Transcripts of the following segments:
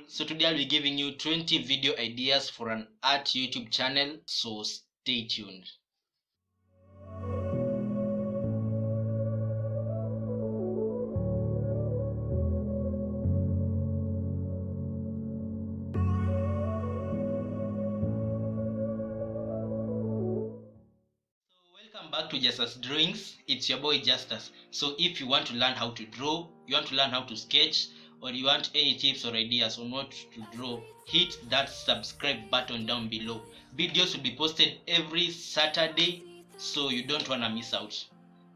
So today I'll be giving you 20 video ideas for an art YouTube channel, so stay tuned. Welcome back to Justus Drawings. It's your boy Justus. So if you want to learn how to draw, you want to learn how to sketch, or you want any tips or ideas on what to draw, hit that subscribe button down below. Videos will be posted every Saturday, so you don't want to miss out.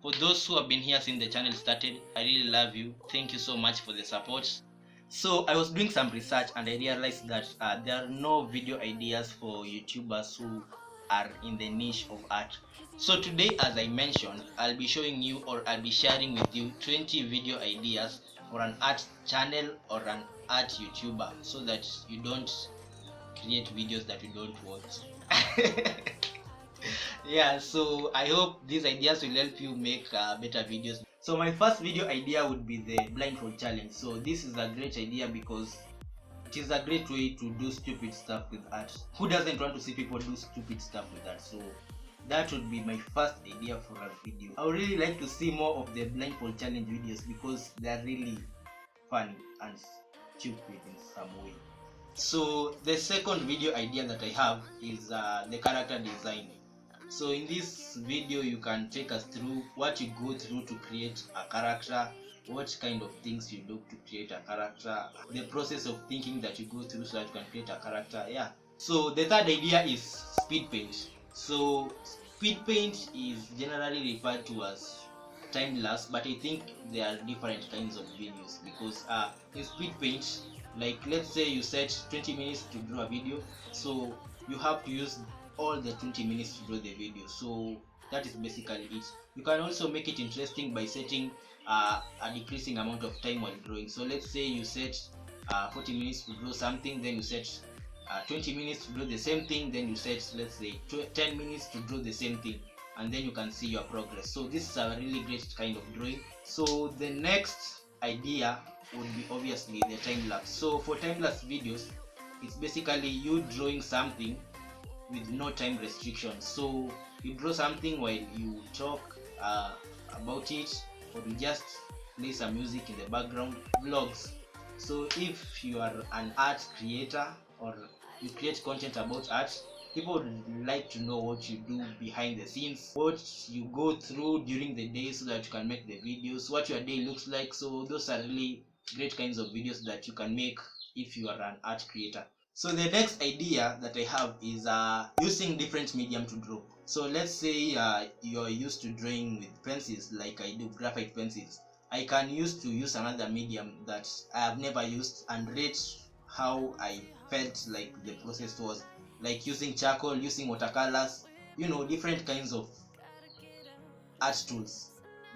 For those who have been here since the channel started, I really love you. Thank you so much for the support. So I was doing some research and I realized that there are no video ideas for YouTubers who are in the niche of art. So today, as I mentioned, I'll be showing you, or I'll be sharing with you 20 video ideas for an art channel or an art YouTuber, so that you don't create videos that you don't watch. Yeah, so I hope these ideas will help you make better videos. So my first video idea would be the blindfold challenge. So this is a great idea because it is a great way to do stupid stuff with art. Who doesn't want to see people do stupid stuff with art? So that would be my first idea for a video. I would really like to see more of the blindfold challenge videos because they are really funny and stupid in some way. So the second video idea that I have is the character design. So in this video you can take us through what you go through to create a character, what kind of things you do to create a character, the process of thinking that you go through so that you can create a character. Yeah. So the third idea is speed paint. So speed paint is generally referred to as time lapse, but I think there are different kinds of videos because in speed paint, like let's say you set 20 minutes to draw a video, so you have to use all the 20 minutes to draw the video. So that is basically it. You can also make it interesting by setting a decreasing amount of time while drawing. So let's say you set 40 minutes to draw something, then you set 20 minutes to draw the same thing, then you set, let's say, 10 minutes to draw the same thing, and then you can see your progress. So this is a really great kind of drawing. So the next idea would be obviously the time lapse. So for time lapse videos, it's basically you drawing something with no time restrictions. So you draw something while you talk about it, or you just play some music in the background. Vlogs. So if you are an art creator or you create content about art, people would like to know what you do behind the scenes, what you go through during the day so that you can make the videos, what your day looks like. So those are really great kinds of videos that you can make if you are an art creator. So the next idea that I have is using different medium to draw. So let's say you're used to drawing with pencils, like I do, graphite pencils. I can use another medium that I have never used and rate how I felt like the process was, like using charcoal, using watercolors, different kinds of art tools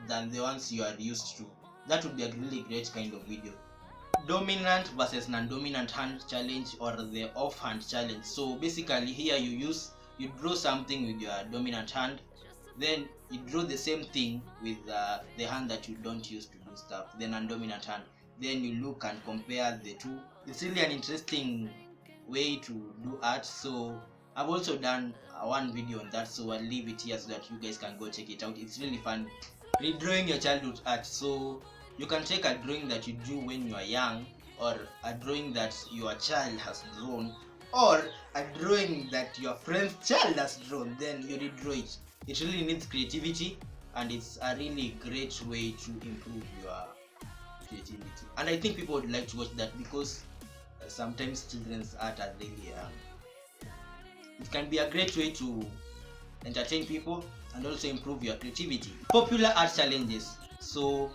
than the ones you are used to. That would be a really great kind of video. Dominant versus non-dominant hand challenge, or the off-hand challenge. So basically here you draw something with your dominant hand, then you draw the same thing with the hand that you don't use to do stuff, the non-dominant hand. Then you look and compare the two. It's really an interesting way to do art. So I've also done one video on that, so I'll leave it here so that you guys can go check it out. It's really fun. Redrawing your childhood art. So you can take a drawing that you drew when you are young, or a drawing that your child has drawn, or a drawing that your friend's child has drawn, then you redraw it. It really needs creativity, and it's a really great way to improve your creativity. And I think people would like to watch that because sometimes children's art are really it can be a great way to entertain people and also improve your creativity. Popular art challenges. So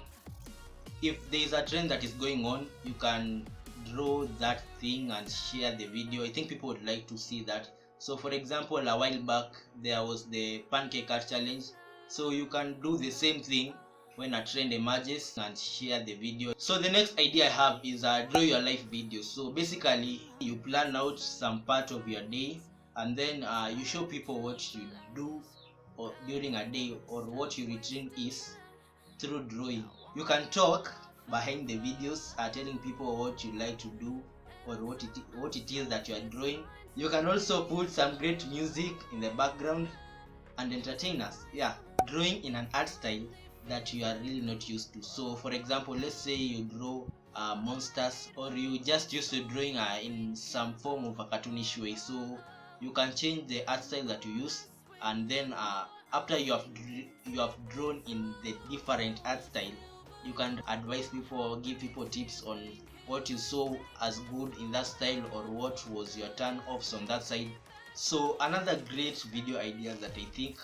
if there is a trend that is going on, you can draw that thing and share the video. I think people would like to see that. So for example, a while back there was the pancake art challenge. So you can do the same thing when a trend emerges and share the video. So the next idea I have is draw your life video. So basically you plan out some part of your day, and then you show people what you do or during a day, or what your routine is through drawing. You can talk behind the videos, telling people what you like to do, or what it is that you are drawing. You can also put some great music in the background and entertain us. Yeah, drawing in an art style that you are really not used to. So for example, let's say you draw monsters, or you just used to drawing in some form of a cartoonish way. So you can change the art style that you use, and then after you have drawn in the different art style, you can advise people or give people tips on what you saw as good in that style, or what was your turn offs on that side. So another great video idea that I think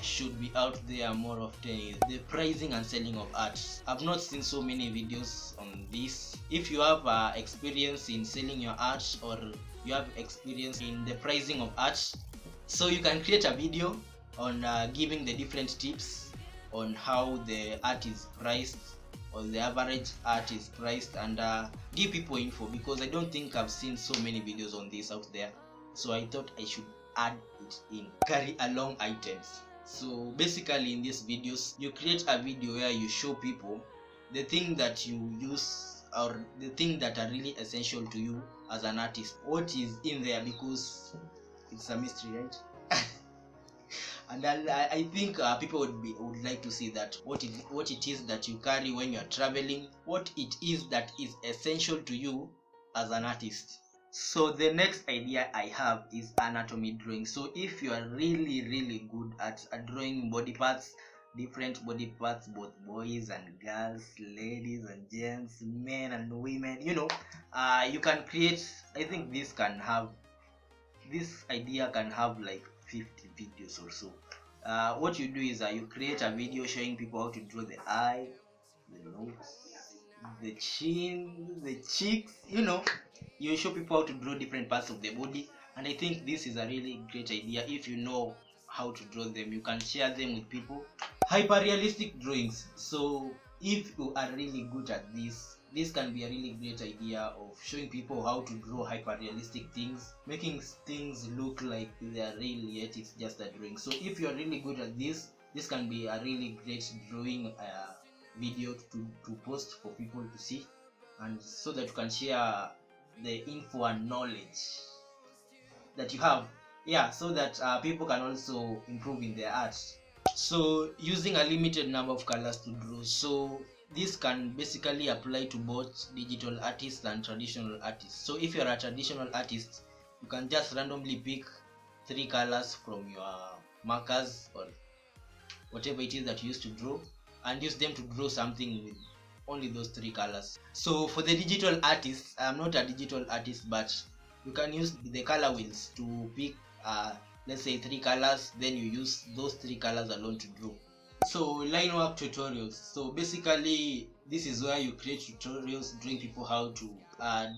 should be out there more often is the pricing and selling of art. I've not seen so many videos on this. If you have experience in selling your art, or you have experience in the pricing of art, so you can create a video on giving the different tips on how the art is priced, or the average art is priced, and give people info, because I don't think I've seen so many videos on this out there. So I thought I should add it in. Carry along items. So basically in these videos, you create a video where you show people the thing that you use, or the thing that are really essential to you as an artist. What is in there, because it's a mystery, right? And I think people would like to see that what it is that you carry when you are traveling, what it is that is essential to you as an artist. So the next idea I have is anatomy drawing. So if you are really good at drawing body parts, different body parts, both boys and girls, ladies and gents, men and women, you can create. I think this idea can have like 50 videos or so. What you do is you create a video showing people how to draw the eye, the nose, the chin, the cheeks. You show people how to draw different parts of the body, and I think this is a really great idea. If you know how to draw them, you can share them with people. Hyper realistic drawings. So if you are really good at this can be a really great idea of showing people how to draw hyper realistic things, making things look like they are real, yet it's just a drawing. So if you are really good at this can be a really great drawing video to post for people to see, and so that you can share the info and knowledge that you have, so that people can also improve in their art. So using a limited number of colors to draw. So this can basically apply to both digital artists and traditional artists. So if you're a traditional artist, you can just randomly pick 3 colors from your markers or whatever it is that you used to draw, and use them to draw something with only those 3 colors. So for the digital artists, I'm not a digital artist, but you can use the color wheels to pick let's say 3 colors, then you use those 3 colors alone to draw. So line work tutorials. So basically this is where you create tutorials drawing people how to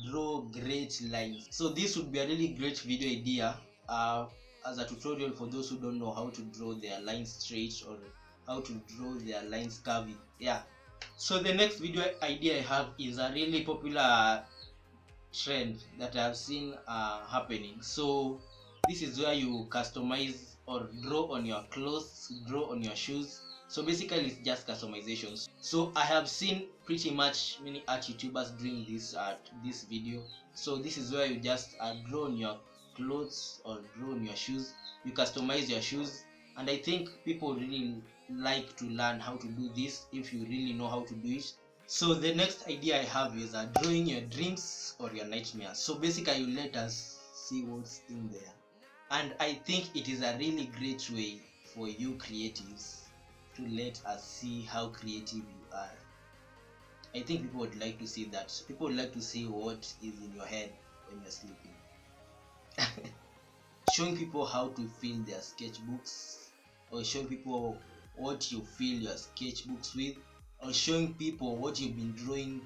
draw great lines. So this would be a really great video idea as a tutorial for those who don't know how to draw their lines straight, or how to draw their lines curvy. So the next video idea I have is a really popular trend that I've seen happening. So this is where you customize or draw on your clothes, draw on your shoes. So basically it's just customizations. So I have seen pretty much many art YouTubers doing this video. So this is where you just draw on your clothes or draw on your shoes. You customize your shoes, and I think people really like to learn how to do this if you really know how to do it. So the next idea I have is drawing your dreams or your nightmares. So basically you let us see what's in there, and I think it is a really great way for you creatives to let us see how creative you are. I think people would like to see that. People would like to see what is in your head when you're sleeping. Showing people how to fill their sketchbooks, or showing people what you fill your sketchbooks with, or showing people what you've been drawing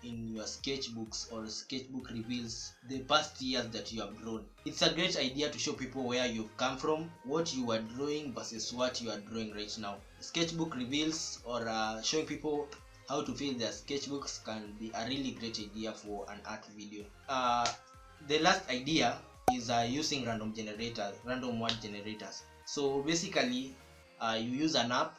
in your sketchbooks or sketchbook reveals the past years that you have drawn. It's a great idea to show people where you've come from, what you are drawing versus what you are drawing right now. Sketchbook reveals or showing people how to fill their sketchbooks can be a really great idea for an art video. The last idea is using random word generators. So basically you use an app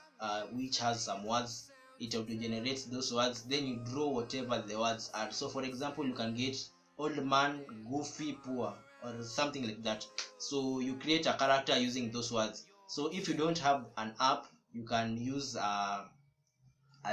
which has some words. It auto generates those words, then you draw whatever the words are. So for example, you can get old man, goofy, poor, or something like that. So you create a character using those words. So if you don't have an app, you can use a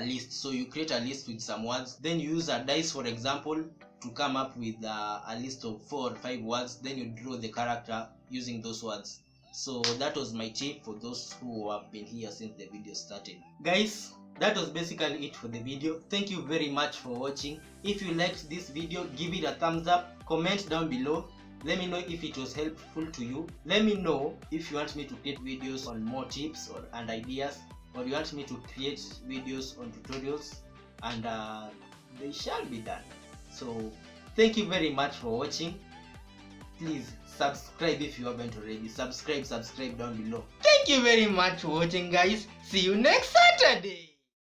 list. So you create a list with some words, then you use a dice, for example, to come up with a list of 4 or 5 words, then you draw the character using those words. So that was my tip for those who have been here since the video started. Guys, that was basically it for the video. Thank you very much for watching. If you liked this video, give it a thumbs up, comment down below. Let me know if it was helpful to you. Let me know if you want me to create videos on more tips and ideas, or you want me to create videos on tutorials, and they shall be done. So thank you very much for watching. Please subscribe if you haven't already. Subscribe down below. Thank you very much for watching, guys. See you next Saturday.